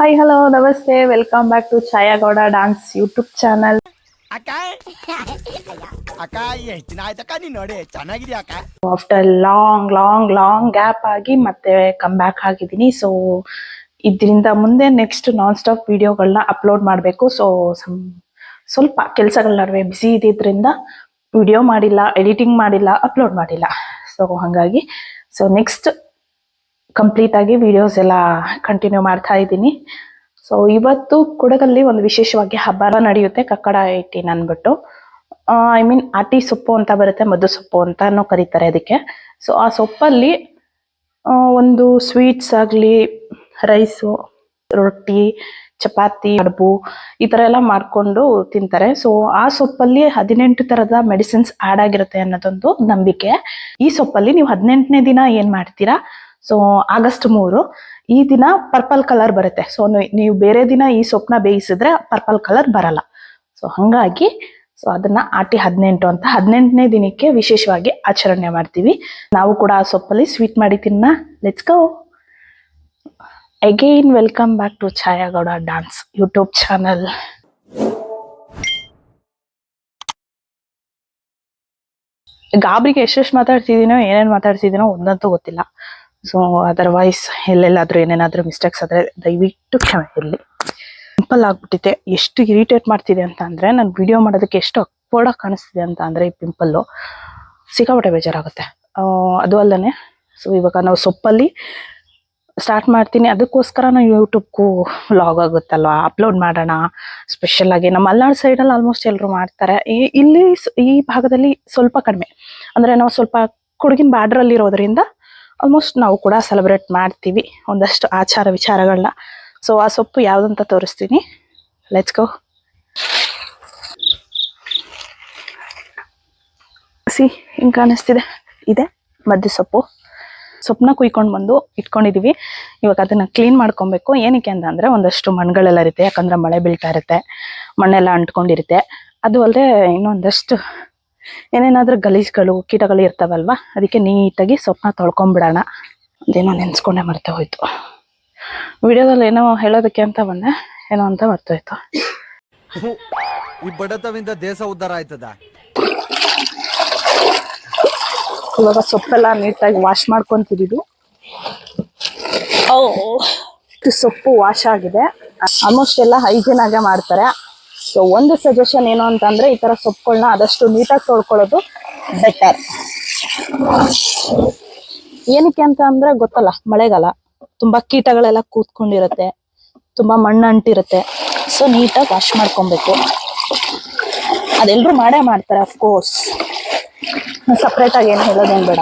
Hi hello namaste welcome back to Chhaya Gowda dance YouTube channel. After long long long gap ಆಗಿ ಮತ್ತೆ come back ಆಗಿದ್ದೀನಿ. So ಇದರಿಂದ ಮುಂದೆ next non stop ವಿಡಿಯೋಗಳನ್ನ upload ಮಾಡಬೇಕು. ಸೊ ಸ್ವಲ್ಪ ಕೆಲಸಗಳ ನಡುವೆ ಬಿಸಿ ಇದ್ದಿದ್ದರಿಂದ ವಿಡಿಯೋ ಮಾಡಿಲ್ಲ, ಎಡಿಟಿಂಗ್ ಮಾಡಿಲ್ಲ, ಅಪ್ಲೋಡ್ ಮಾಡಿಲ್ಲ. ಸೊ ಹಾಗಾಗಿ ನೆಕ್ಸ್ಟ್ ಕಂಪ್ಲೀಟ್ ಆಗಿ ವಿಡಿಯೋಸ್ ಎಲ್ಲ ಕಂಟಿನ್ಯೂ ಮಾಡ್ತಾ ಇದ್ದೀನಿ. ಸೊ ಇವತ್ತು ಕೊಡಗಲ್ಲಿ ಒಂದು ವಿಶೇಷವಾಗಿ ಹಬ್ಬ ನಡೆಯುತ್ತೆ, ಕಕ್ಕಡ 18 ಅಂದ್ಬಿಟ್ಟು. ಐ ಮೀನ್ ಆಟಿ ಸೊಪ್ಪು ಅಂತ ಬರುತ್ತೆ, ಮದ್ದು ಸೊಪ್ಪು ಅಂತಾನು ಕರೀತಾರೆ ಅದಕ್ಕೆ. ಸೊ ಆ ಸೊಪ್ಪಲ್ಲಿ ಒಂದು ಸ್ವೀಟ್ಸ್ ಆಗಲಿ, ರೈಸು, ರೊಟ್ಟಿ, ಚಪಾತಿ, ಕಡುಬು ಈ ಥರ ಎಲ್ಲ ಮಾಡಿಕೊಂಡು ತಿಂತಾರೆ. ಸೊ ಆ ಸೊಪ್ಪಲ್ಲಿ 18 ಥರದ ಮೆಡಿಸಿನ್ಸ್ ಆ್ಯಡ್ ಆಗಿರುತ್ತೆ ಅನ್ನೋದೊಂದು ನಂಬಿಕೆ. ಈ ಸೊಪ್ಪಲ್ಲಿ ನೀವು 18ನೇ ದಿನ ಏನು ಮಾಡ್ತೀರಾ, ಸೊ ಆಗಸ್ಟ್ 3 ಈ ದಿನ ಪರ್ಪಲ್ ಕಲರ್ ಬರುತ್ತೆ. ಸೊ ನೀವು ಬೇರೆ ದಿನ ಈ ಸೊಪ್ಪನ್ನ ಬೇಯಿಸಿದ್ರೆ ಪರ್ಪಲ್ ಕಲರ್ ಬರಲ್ಲ. ಸೊ ಹಾಗಾಗಿ ಅದನ್ನ ಆಟಿ 18 ಅಂತ 18ನೇ ದಿನಕ್ಕೆ ವಿಶೇಷವಾಗಿ ಆಚರಣೆ ಮಾಡ್ತೀವಿ. ನಾವು ಕೂಡ ಆ ಸೊಪ್ಪಲ್ಲಿ ಸ್ವೀಟ್ ಮಾಡಿ ತಿನ್ನ. Let's go. Again welcome back to Chhaya Gowda dance YouTube channel. ಗಾಬರಿಗೆ ಎಷ್ಟೆಷ್ಟು ಮಾತಾಡ್ತಿದ್ದೀನೋ, ಏನೇನು ಮಾತಾಡ್ತಿದ್ದೀನೋ ಒಂದಂತೂ ಗೊತ್ತಿಲ್ಲ. ಸೊ ಅದರ್ವೈಸ್ ಎಲ್ಲೆಲ್ಲಾದ್ರೂ ಏನೇನಾದ್ರೂ ಮಿಸ್ಟೇಕ್ಸ್ ಆದರೆ ದಯವಿಟ್ಟು ಕ್ಷಮೆ ಇರಲಿ. ಸಿಂಪಲ್ ಆಗ್ಬಿಟ್ಟಿದೆ. ಎಷ್ಟು ಇರಿಟೇಟ್ ಮಾಡ್ತಿದೆ ಅಂತ ಅಂದರೆ, ನಾನು ವಿಡಿಯೋ ಮಾಡೋದಕ್ಕೆ ಎಷ್ಟು ಅಕ್ವರ್ಡಾಗಿ ಕಾಣಿಸ್ತಿದೆ ಅಂತ ಅಂದರೆ ಈ ಪಿಂಪಲ್ಲು ಸಿಕ್ಕಾಪಟ್ಟೆ ಬೇಜಾರಾಗುತ್ತೆ. ಅದು ಅಲ್ಲದೆ ಸೊ ಇವಾಗ ನಾವು ಸೊಪ್ಪಲ್ಲಿ ಸ್ಟಾರ್ಟ್ ಮಾಡ್ತೀನಿ, ಅದಕ್ಕೋಸ್ಕರ ನಾವು ಯೂಟ್ಯೂಬ್ಗೂ ವ್ಲಾಗ್ ಆಗುತ್ತಲ್ವ, ಅಪ್ಲೋಡ್ ಮಾಡೋಣ ಸ್ಪೆಷಲಾಗಿ. ನಮ್ಮ ಮಲೆನಾಡು ಸೈಡಲ್ಲಿ ಆಲ್ಮೋಸ್ಟ್ ಎಲ್ಲರೂ ಮಾಡ್ತಾರೆ. ಇಲ್ಲಿ ಈ ಭಾಗದಲ್ಲಿ ಸ್ವಲ್ಪ ಕಡಿಮೆ, ಅಂದರೆ ನಾವು ಸ್ವಲ್ಪ ಕೊಡಗಿನ ಬಾರ್ಡ್ರಲ್ಲಿ ಇರೋದ್ರಿಂದ ಆಲ್ಮೋಸ್ಟ್ ನಾವು ಕೂಡ ಸೆಲೆಬ್ರೇಟ್ ಮಾಡ್ತೀವಿ ಒಂದಷ್ಟು ಆಚಾರ ವಿಚಾರಗಳನ್ನ. ಸೊ ಆ ಸೊಪ್ಪು ಯಾವುದಂತ ತೋರಿಸ್ತೀನಿ. Let's go. ಹಿಂಗೆ ಕಾಣಿಸ್ತಿದೆ, ಇದೆ ಮದ್ದು ಸೊಪ್ಪನ್ನ ಕುಯ್ಕೊಂಡು ಬಂದು ಇಟ್ಕೊಂಡಿದೀವಿ. ಇವಾಗ ಅದನ್ನ ಕ್ಲೀನ್ ಮಾಡ್ಕೊಬೇಕು. ಏನಕ್ಕೆ ಅಂತಂದ್ರೆ ಒಂದಷ್ಟು ಮಣ್ಣುಗಳೆಲ್ಲ ಇರುತ್ತೆ, ಯಾಕಂದ್ರೆ ಮಳೆ ಬೀಳ್ತಾ ಇರುತ್ತೆ, ಮಣ್ಣೆಲ್ಲ ಅಂಟ್ಕೊಂಡಿರುತ್ತೆ. ಅದು ಅಲ್ಲದೆ ಇನ್ನೊಂದಷ್ಟು ಏನೇನಾದ್ರೂ ಗಲೀಜುಗಳು, ಕೀಟಗಳು ಇರ್ತಾವಲ್ವಾ, ಅದಕ್ಕೆ ನೀಟಾಗಿ ಸೊಪ್ಪನ್ನ ತೊಳ್ಕೊಂಡ್ಬಿಡೋಣ. ಅದೇನೋ ನೆನ್ಸ್ಕೊಂಡೆ ಮರ್ತೆ ಹೋಯ್ತು. ವಿಡಿಯೋದಲ್ಲಿ ಏನೋ ಹೇಳೋದಕ್ಕೆ ಅಂತ ಬಂದೆ, ಏನೋ ಅಂತ ಮರ್ತೋಯ್ತು. ಈ ಬಡತವಿಂದ ದೇಶ ಉದ್ಧಾರ ಆಯ್ತದ. ಇವಾಗ ಸೊಪ್ಪೆಲ್ಲ ನೀಟಾಗಿ ವಾಶ್ ಮಾಡ್ಕೊಂತಿದ್ದು. ಸೊಪ್ಪು ವಾಶ್ ಆಗಿದೆ. ಆಲ್ಮೋಸ್ಟ್ ಎಲ್ಲ ಹೈಜೀನ್ ಆಗೇ ಮಾಡ್ತಾರೆ. ಸೊ ಒಂದು ಸಜೆಷನ್ ಏನು ಅಂತಂದ್ರೆ, ಈ ತರ ಸೊಪ್ಪುಗಳನ್ನ ಆದಷ್ಟು ನೀಟಾಗಿ ತೊಳ್ಕೊಳ್ಳೋದು ಬೆಟರ್. ಏನಕ್ಕೆ ಅಂತ ಅಂದ್ರೆ ಗೊತ್ತಲ್ಲ, ಮಳೆಗಾಲ, ತುಂಬಾ ಕೀಟಗಳೆಲ್ಲ ಕೂತ್ಕೊಂಡಿರುತ್ತೆ, ತುಂಬಾ ಮಣ್ಣು ಅಂಟಿರುತ್ತೆ. ಸೊ ನೀಟಾಗಿ ವಾಶ್ ಮಾಡ್ಕೊಬೇಕು. ಅದೆಲ್ಲರೂ ಮಾಡೇ ಮಾಡ್ತಾರೆ ಅಫ್ಕೋರ್ಸ್, ಸಪ್ರೇಟ್ ಆಗಿ ಏನು ಹೇಳೋದೇನು ಬೇಡ.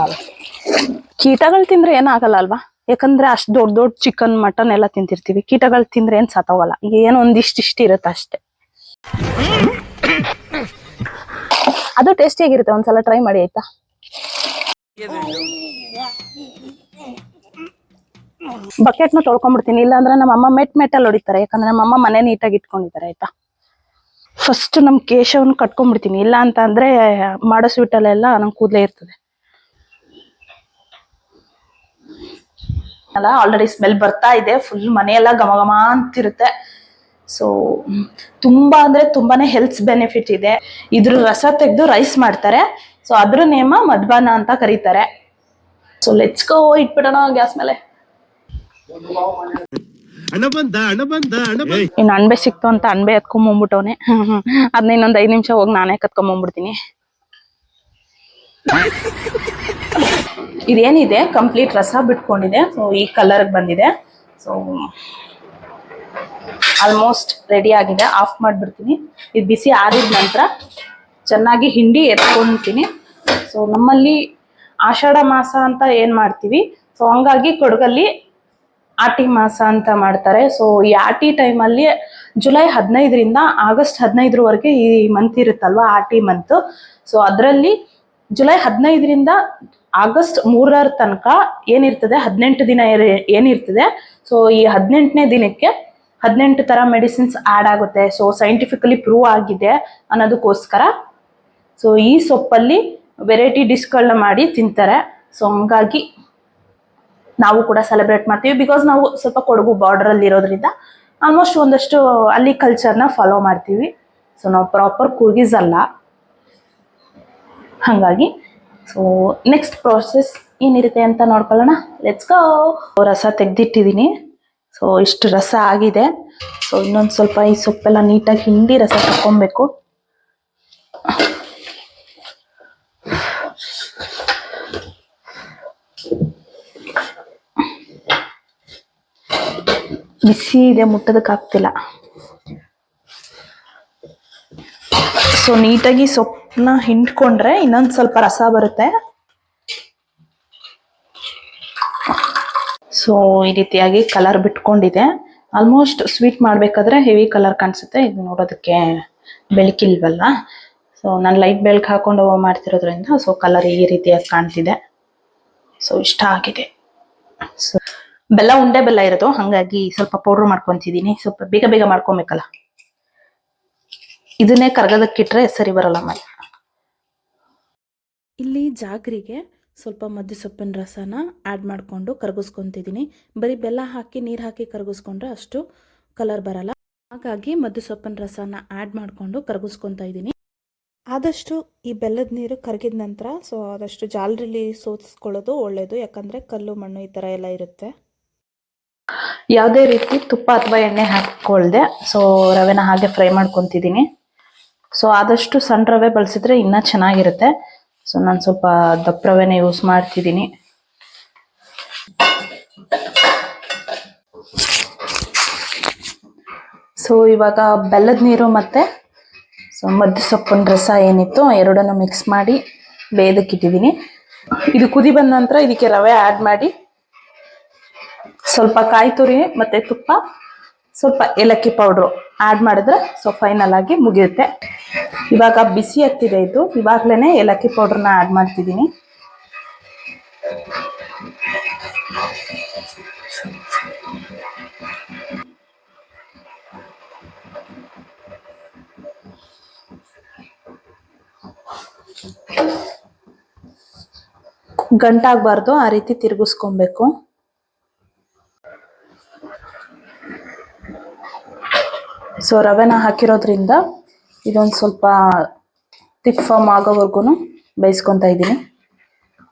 ಕೀಟಗಳು ತಿಂದ್ರೆ ಏನಾಗಲ್ಲ ಅಲ್ವಾ, ಯಾಕಂದ್ರೆ ಅಷ್ಟು ದೊಡ್ಡ ದೊಡ್ಡ ಚಿಕನ್, ಮಟನ್ ಎಲ್ಲ ತಿಂತಿರ್ತೀವಿ. ಕೀಟಗಳು ತಿಂದ್ರೆ ಏನ್ ಸತ್ತೋಗಲ್ಲ, ಏನೋ ಒಂದಿಷ್ಟಿಷ್ಟು ಇರುತ್ತೆ ಅಷ್ಟೇ. ಅದು ಟೇಸ್ಟಿಯಾಗಿರುತ್ತೆ, ಒಂದ್ಸಲ ಟ್ರೈ ಮಾಡಿ ಆಯ್ತಾ. ಬಕೆಟ್ನ ತೊಳ್ಕೊಂಡ್ಬಿಡ್ತೀನಿ, ಇಲ್ಲಾಂದ್ರೆ ನಮ್ಮ ಅಮ್ಮ ಮೆಟ್ಟಲ್ಲಿ ಹೊಡಿತಾರೆ. ಯಾಕಂದ್ರೆ ನಮ್ಮ ಅಮ್ಮ ಮನೆ ನೀಟಾಗಿ ಇಟ್ಕೊಂಡಿದ್ದಾರೆ ಆಯ್ತಾ. ಫಸ್ಟ್ ನಮ್ ಕೇಶವನ್ನ ಕಟ್ಕೊಂಡ್ಬಿಡ್ತೀನಿ, ಇಲ್ಲ ಅಂತ ಅಂದ್ರೆ ಮಾಡೋ ಸ್ವೀಟಲ್ಲೆಲ್ಲ ನಮ್ ಕೂದಲೇ ಇರ್ತದೆ ಅಲ್ಲ. ಆಲ್ರೆಡಿ ಸ್ಮೆಲ್ ಬರ್ತಾ ಇದೆ, ಫುಲ್ ಮನೆಯೆಲ್ಲ ಘಮ ಘಮ ಅಂತಿರುತ್ತೆ. ಸೊ ತುಂಬಾ ಅಂದ್ರೆ ತುಂಬಾನೇ ಹೆಲ್ತ್ ಬೆನಿಫಿಟ್ ಇದೆ. ಇದ್ರ ರಸ ತೆಗೆದು ರೈಸ್ ಮಾಡ್ತಾರೆ. ಸೊ ಅದ್ರ ನೇಮ ಮದ್ಬಾನ ಅಂತ ಕರೀತಾರೆ. ಸೊ ಲೆಟ್ಸ್ ಗೋ, ಇಟ್ಬಿಡೋಣ ಗ್ಯಾಸ್ ಮೇಲೆ. ಇನ್ನು ಅಣಬೆ ಸಿಕ್ತು ಅಂತ ಅಣಬೆ ಎತ್ಕೊಂಡ್ಬಂದ್ಬಿಟ್ಟವನೆ. ಅದನ್ನ ಇನ್ನೊಂದ್ 5 ನಿಮಿಷ ಹೋಗಿ ನಾನೇ ಕತ್ಕೊಂಡ್ಬಂದ್ಬಿಡ್ತೀನಿ. ಇದೇನಿದೆ ಕಂಪ್ಲೀಟ್ ರಸ ಬಿಟ್ಕೊಂಡಿದೆ. ಸೊ ಈ ಕಲರ್ ಬಂದಿದೆ. ಸೊ ಆಲ್ಮೋಸ್ಟ್ ರೆಡಿ ಆಗಿದೆ. ಆಫ್ ಮಾಡ್ಬಿಡ್ತೀನಿ. ಇದು ಬಿಸಿ ಆರಿದ ನಂತರ ಚೆನ್ನಾಗಿ ಹಿಂಡಿ ಎತ್ಕೊಂತೀನಿ. ಸೊ ನಮ್ಮಲ್ಲಿ ಆಷಾಢ ಮಾಸ ಅಂತ ಏನ್ ಮಾಡ್ತೀವಿ, ಸೊ ಹಂಗಾಗಿ ಕೊಡಗಲ್ಲಿ ಆಟಿ ಮಾಸ ಅಂತ ಮಾಡ್ತಾರೆ. ಸೊ ಈ ಆಟಿ ಟೈಮಲ್ಲಿ ಜುಲೈ 15ರಿಂದ ಆಗಸ್ಟ್ 15ರವರೆಗೆ ಈ ಮಂತ್ ಇರುತ್ತಲ್ವಾ, ಆಟಿ ಮಂತ್. ಸೊ ಅದರಲ್ಲಿ ಜುಲೈ 15ರಿಂದ ಆಗಸ್ಟ್ 3 ತನಕ ಏನಿರ್ತದೆ, 18 ದಿನ ಏನಿರ್ತದೆ. ಸೊ ಈ 18ನೇ ದಿನಕ್ಕೆ 18 ತರ ಮೆಡಿಸಿನ್ಸ್ ಆಡ್ ಆಗುತ್ತೆ. ಸೊ ಸೈಂಟಿಫಿಕಲಿ ಪ್ರೂವ್ ಆಗಿದೆ ಅನ್ನೋದಕ್ಕೋಸ್ಕರ ಸೊ ಈ ಸೊಪ್ಪಲ್ಲಿ ವೆರೈಟಿ ಡಿಶ್ಗಳನ್ನ ಮಾಡಿ ತಿಂತಾರೆ. ಸೊ ಹಂಗಾಗಿ ನಾವು ಕೂಡ ಸೆಲೆಬ್ರೇಟ್ ಮಾಡ್ತೀವಿ. ಬಿಕಾಸ್ ನಾವು ಸ್ವಲ್ಪ ಕೊಡಗು ಬಾರ್ಡರ್ ಅಲ್ಲಿ ಇರೋದ್ರಿಂದ ಆಲ್ಮೋಸ್ಟ್ ಒಂದಷ್ಟು ಅಲ್ಲಿ ಕಲ್ಚರ್ನ ಫಾಲೋ ಮಾಡ್ತೀವಿ. ಸೊ ನಾವು ಪ್ರಾಪರ್ ಕೂರ್ಗಿಸ್ ಅಲ್ಲ, ಹಾಗಾಗಿ ಸೊ ನೆಕ್ಸ್ಟ್ ಪ್ರೋಸೆಸ್ ಏನಿರುತ್ತೆ ಅಂತ ನೋಡ್ಕೊಳ್ಳೋಣ. Let's go. ರಸ ತೆಗೆದಿಟ್ಟಿದ್ದೀನಿ. ಸೊ ಇಷ್ಟು ರಸ ಆಗಿದೆ. ಸೊ ಇನ್ನೊಂದು ಸ್ವಲ್ಪ ಈ ಸೊಪ್ಪೆಲ್ಲ ನೀಟಾಗಿ ಹಿಂಡಿ ರಸ ತಗೊಬೇಕು. ಬಿಸಿ ಇದೆ, ಮುಟ್ಟೋದಕ್ಕಾಗ್ತಿಲ್ಲ. ಸೊ ನೀಟಾಗಿ ಸೊಪ್ಪನ್ನ ಹಿಂಡ್ಕೊಂಡ್ರೆ ಇನ್ನೊಂದು ಸ್ವಲ್ಪ ರಸ ಬರುತ್ತೆ. ಸೊ ಈ ರೀತಿಯಾಗಿ ಕಲರ್ ಬಿಟ್ಕೊಂಡಿದೆ. ಆಲ್ಮೋಸ್ಟ್ ಸ್ವೀಟ್ ಮಾಡಬೇಕಾದ್ರೆ ಹೆವಿ ಕಲರ್ ಕಾಣಿಸುತ್ತೆ. ಇದು ನೋಡೋದಕ್ಕೆ ಬೆಳಕಿಲ್ವಲ್ಲ. ಸೊ ನಾನು ಲೈಟ್ ಬೆಳಕು ಹಾಕೊಂಡು ಮಾಡ್ತಿರೋದ್ರಿಂದ ಸೊ ಕಲರ್ ಈ ರೀತಿಯಾಗಿ ಕಾಣ್ತಿದೆ. ಸೊ ಇಷ್ಟ ಆಗಿದೆ. ಸೊ ಬೆಲ್ಲ ಉಂಡೆ ಬೆಲ್ಲ ಇರೋದು, ಹಾಗಾಗಿ ಸ್ವಲ್ಪ ಪೌಡ್ರ್ ಮಾಡ್ಕೊತಿದ್ದೀನಿ. ಸ್ವಲ್ಪ ಬೇಗ ಬೇಗ ಮಾಡ್ಕೊಬೇಕಲ್ಲ, ಇದನ್ನೇ ಕರ್ಗೋದಕ್ಕಿಟ್ರೆ ಸರಿ ಬರಲ್ಲ ಮತ್ತೆ. ಇಲ್ಲಿ ಜಾಗ್ರಿಗೆ ಸ್ವಲ್ಪ ಮದ್ದು ಸೊಪ್ಪಿನ ರಸನ ಆ್ಯಡ್ ಮಾಡಿಕೊಂಡು ಕರಗಿಸ್ಕೊತಿದ್ದೀನಿ. ಬರೀ ಬೆಲ್ಲ ಹಾಕಿ ನೀರು ಹಾಕಿ ಕರಗಿಸ್ಕೊಂಡ್ರೆ ಅಷ್ಟು ಕಲರ್ ಬರಲ್ಲ. ಹಾಗಾಗಿ ಮದ್ದು ಸೊಪ್ಪಿನ ರಸನ ಆ್ಯಡ್ ಮಾಡಿಕೊಂಡು ಕರಗಿಸ್ಕೊತಾ ಇದ್ದೀನಿ. ಆದಷ್ಟು ಈ ಬೆಲ್ಲದ ನೀರು ಕರಗಿದ ನಂತರ ಸೊ ಆದಷ್ಟು ಜಾಲರಿಲಿ ಸೋದಿಸ್ಕೊಳ್ಳೋದು ಒಳ್ಳೆಯದು. ಯಾಕಂದರೆ ಕಲ್ಲು ಮಣ್ಣು ಈ ಥರ ಎಲ್ಲ ಇರುತ್ತೆ. ಯಾವುದೇ ರೀತಿ ತುಪ್ಪ ಅಥವಾ ಎಣ್ಣೆ ಹಾಕ್ಕೊಳ್ದೆ ಸೊ ರವೆನ ಹಾಗೆ ಫ್ರೈ ಮಾಡ್ಕೊತಿದ್ದೀನಿ. ಸೊ ಆದಷ್ಟು ಸಣ್ಣ ರವೆ ಬಳಸಿದ್ರೆ ಇನ್ನೂ ಚೆನ್ನಾಗಿರುತ್ತೆ. ಸೊ ನಾನು ಸ್ವಲ್ಪ ದಪ್ಪ ರವೆನೇ ಯೂಸ್ ಮಾಡ್ತಿದ್ದೀನಿ. ಸೊ ಇವಾಗ ಬೆಲ್ಲದ ನೀರು ಮತ್ತು ಸೊ ಮದ್ದು ಸೊಪ್ಪಿನ ರಸ ಏನಿತ್ತು ಎರಡನ್ನೂ ಮಿಕ್ಸ್ ಮಾಡಿ ಬೇಯೋದಕ್ಕಿಟ್ಟಿದ್ದೀನಿ. ಇದು ಕುದಿ ಬಂದ ನಂತರ ಇದಕ್ಕೆ ರವೆ ಆ್ಯಡ್ ಮಾಡಿ ಸ್ವಲ್ಪ ಕಾಯಿ ತುರಿ ಮತ್ತು ತುಪ್ಪ, ಸ್ವಲ್ಪ ಏಲಕ್ಕಿ ಪೌಡ್ರು ಆ್ಯಡ್ ಮಾಡಿದ್ರೆ ಸೊ ಫೈನಲ್ ಆಗಿ ಮುಗಿಯುತ್ತೆ. ಇವಾಗ ಬಿಸಿ ಆಗ್ತಿದೆ ಇದು. ಇವಾಗಲೇ ಏಲಕ್ಕಿ ಪೌಡ್ರನ್ನ ಆ್ಯಡ್ ಮಾಡ್ತಿದ್ದೀನಿ. ಗಂಟಾಗಬಾರ್ದು, ಆ ರೀತಿ ತಿರುಗಿಸ್ಕೊಬೇಕು. ಸೊ ರವೆನ ಹಾಕಿರೋದ್ರಿಂದ ಇದೊಂದು ಸ್ವಲ್ಪ ತಿಕ್ ಫಾರ್ಮ್ ಆಗೋವರೆಗೂ ಬೇಯಿಸ್ಕೊತಾ ಇದ್ದೀನಿ.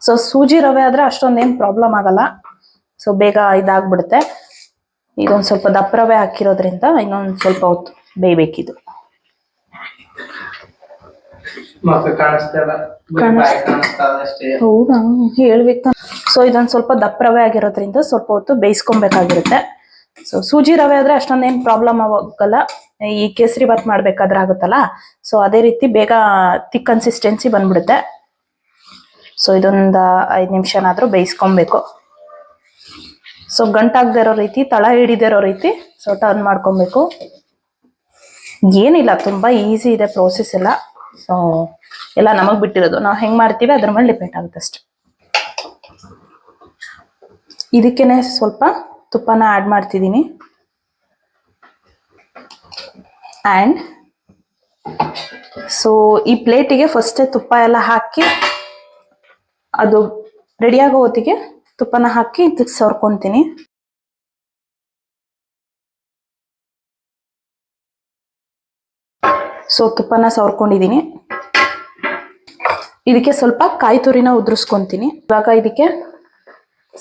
ಸೊ ಸೂಜಿ ರವೆ ಆದರೆ ಅಷ್ಟೊಂದೇನು ಪ್ರಾಬ್ಲಮ್ ಆಗಲ್ಲ. ಸೊ ಬೇಗ ಇದಾಗ್ಬಿಡುತ್ತೆ. ಇದೊಂದು ಸ್ವಲ್ಪ ದಪ್ಪ ರವೆ ಹಾಕಿರೋದ್ರಿಂದ ಇನ್ನೊಂದು ಸ್ವಲ್ಪ ಹೊತ್ತು ಬೇಯಬೇಕಿದು. ಹೌದಾ, ಹೇಳ್ಬೇಕು. ಸೊ ಇದೊಂದು ಸ್ವಲ್ಪ ದಪ್ಪ ರವೆ ಆಗಿರೋದ್ರಿಂದ ಸ್ವಲ್ಪ ಹೊತ್ತು ಬೇಯಿಸ್ಕೊಬೇಕಾಗಿರುತ್ತೆ. ಸೊ ಸೂಜಿ ರವೆ ಆದರೆ ಅಷ್ಟೊಂದೇನು ಪ್ರಾಬ್ಲಮ್ ಆಗಲ್ಲ. ಈ ಕೇಸರಿ ಬಾತ್ ಮಾಡಬೇಕಾದ್ರೆ ಆಗುತ್ತಲ್ಲ, ಸೊ ಅದೇ ರೀತಿ ಬೇಗ ತಿಕ್ ಕನ್ಸಿಸ್ಟೆನ್ಸಿ ಬಂದ್ಬಿಡುತ್ತೆ. ಸೊ ಇದೊಂದು 5 ನಿಮಿಷನಾದರೂ ಬೇಯಿಸ್ಕೊಬೇಕು. ಸೊ ಗಂಟಾಗದೇ ಇರೋ ರೀತಿ, ತಳ ಹಿಡಿದೇ ಇರೋ ರೀತಿ ಸೊ ಟರ್ನ್ ಮಾಡ್ಕೊಬೇಕು. ಏನಿಲ್ಲ, ತುಂಬ ಈಸಿ ಇದೆ ಪ್ರೋಸೆಸ್ ಎಲ್ಲ. ಸೊ ಎಲ್ಲ ನಮಗೆ ಬಿಟ್ಟಿರೋದು, ನಾವು ಹೆಂಗೆ ಮಾಡ್ತೀವಿ ಅದ್ರ ಮೇಲೆ ಡಿಪೆಂಡ್ ಆಗುತ್ತೆ ಅಷ್ಟೆ. ಇದಕ್ಕೇನೆ ಸ್ವಲ್ಪ ತುಪ್ಪನ ಆ್ಯಡ್ ಮಾಡ್ತಿದ್ದೀನಿ. ಆ್ಯಂಡ್ ಸೊ ಈ ಪ್ಲೇಟಿಗೆ ಫಸ್ಟೇ ತುಪ್ಪ ಎಲ್ಲ ಹಾಕಿ ಅದು ರೆಡಿಯಾಗೋ ಹೊತ್ತಿಗೆ ತುಪ್ಪನ ಹಾಕಿ ಇದಕ್ಕೆ ಸವರ್ಕೊತೀನಿ. ಸೊ ತುಪ್ಪನ ಸವರ್ಕೊಂಡಿದ್ದೀನಿ. ಇದಕ್ಕೆ ಸ್ವಲ್ಪ ಕಾಯಿ ತುರಿನ ಉದುರಿಸ್ಕೊತೀನಿ. ಇವಾಗ ಇದಕ್ಕೆ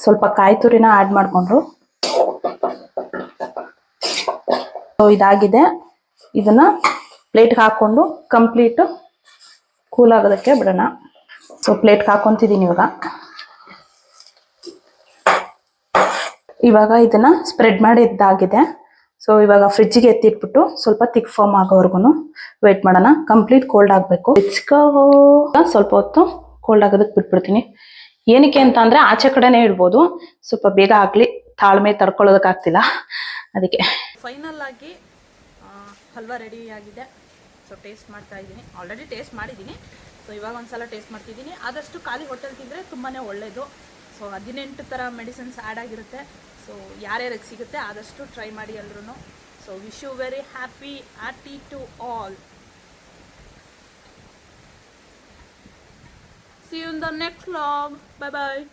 ಸ್ವಲ್ಪ ಕಾಯಿ ತುರಿನ ಆ್ಯಡ್ ಮಾಡಿಕೊಂಡು ಸೊ ಇದಾಗಿದೆ. ಇದನ್ನ ಪ್ಲೇಟ್ಗೆ ಹಾಕ್ಕೊಂಡು ಕಂಪ್ಲೀಟು ಕೂಲ್ ಆಗೋದಕ್ಕೆ ಬಿಡೋಣ. ಸೊ ಪ್ಲೇಟ್ಗೆ ಹಾಕ್ಕೊತಿದ್ದೀನಿ ಇವಾಗ ಇದನ್ನ ಸ್ಪ್ರೆಡ್ ಮಾಡಿ ಇದ್ದಾಗಿದೆ. ಸೊ ಇವಾಗ ಫ್ರಿಜ್ಜಿಗೆ ಎತ್ತಿಟ್ಬಿಟ್ಟು ಸ್ವಲ್ಪ ತಿಕ್ ಫಾರ್ಮ್ ಆಗೋವರೆಗೂ ವೇಟ್ ಮಾಡೋಣ. ಕಂಪ್ಲೀಟ್ ಕೋಲ್ಡ್ ಆಗಬೇಕು. ಸ್ವಲ್ಪ ಹೊತ್ತು ಕೋಲ್ಡ್ ಆಗೋದಕ್ಕೆ ಬಿಟ್ಬಿಡ್ತೀನಿ. ಏನಕ್ಕೆ ಅಂತ ಅಂದರೆ ಆಚೆ ಕಡೆನೇ ಇಡ್ಬೋದು, ಸ್ವಲ್ಪ ಬೇಗ ಆಗಲಿ, ತಾಳ್ಮೆ ತಡ್ಕೊಳ್ಳೋದಕ್ಕಾಗ್ತಿಲ್ಲ ಅದಕ್ಕೆ. ಫೈನಲ್ ಆಗಿ ಹಲ್ವಾ ರೆಡಿ ಆಗಿದೆ. ಸೊ ಟೇಸ್ಟ್ ಮಾಡ್ತಾ ಇದ್ದೀನಿ. ಆಲ್ರೆಡಿ ಟೇಸ್ಟ್ ಮಾಡಿದ್ದೀನಿ. ಸೊ ಇವಾಗ ಒಂದ್ಸಲ ಟೇಸ್ಟ್ ಮಾಡ್ತಿದ್ದೀನಿ. ಆದಷ್ಟು ಖಾಲಿ ಹೋಟೆಲ್ ತಿಂದರೆ ತುಂಬಾ ಒಳ್ಳೆಯದು. ಸೊ 18 ಥರ ಮೆಡಿಸಿನ್ಸ್ ಆ್ಯಡ್ ಆಗಿರುತ್ತೆ. ಸೊ ಯಾರ್ಯಾರಿಗೆ ಸಿಗುತ್ತೆ ಆದಷ್ಟು ಟ್ರೈ ಮಾಡಿ ಎಲ್ರೂ. So wish you very happy ಆರ್ಟಿ to all. See you in the next vlog. Bye bye.